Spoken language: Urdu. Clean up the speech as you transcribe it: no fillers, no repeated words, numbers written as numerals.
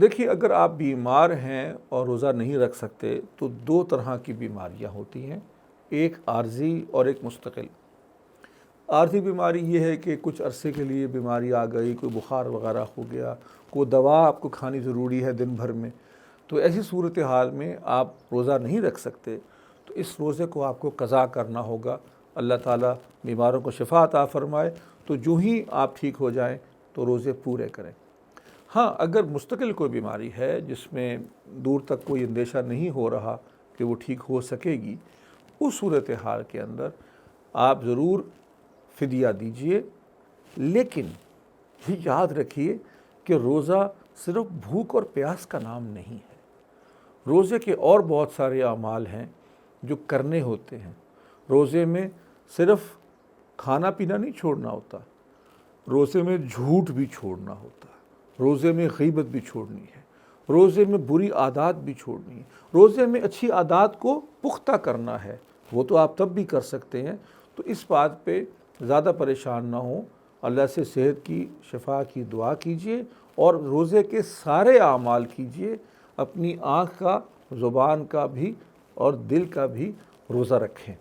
دیکھیے اگر آپ بیمار ہیں اور روزہ نہیں رکھ سکتے تو دو طرح کی بیماریاں ہوتی ہیں، ایک عارضی اور ایک مستقل۔ عارضی بیماری یہ ہے کہ کچھ عرصے کے لیے بیماری آ گئی، کوئی بخار وغیرہ ہو گیا، کوئی دوا آپ کو کھانی ضروری ہے دن بھر میں، تو ایسی صورتحال میں آپ روزہ نہیں رکھ سکتے، تو اس روزے کو آپ کو قضا کرنا ہوگا۔ اللہ تعالیٰ بیماروں کو شفا عطا فرمائے، تو جو ہی آپ ٹھیک ہو جائیں تو روزے پورے کریں۔ ہاں، اگر مستقل کوئی بیماری ہے جس میں دور تک کوئی اندیشہ نہیں ہو رہا کہ وہ ٹھیک ہو سکے گی، اس صورتحال کے اندر آپ ضرور فدیہ دیجئے، لیکن یہ یاد رکھیے کہ روزہ صرف بھوک اور پیاس کا نام نہیں ہے۔ روزے کے اور بہت سارے اعمال ہیں جو کرنے ہوتے ہیں۔ روزے میں صرف کھانا پینا نہیں چھوڑنا ہوتا، روزے میں جھوٹ بھی چھوڑنا ہوتا ہے، روزے میں غیبت بھی چھوڑنی ہے، روزے میں بری عادات بھی چھوڑنی ہے، روزے میں اچھی عادات کو پختہ کرنا ہے، وہ تو آپ تب بھی کر سکتے ہیں۔ تو اس بات پہ زیادہ پریشان نہ ہوں، اللہ سے صحت کی شفا کی دعا کیجئے اور روزے کے سارے اعمال کیجئے، اپنی آنکھ کا، زبان کا بھی اور دل کا بھی روزہ رکھیں۔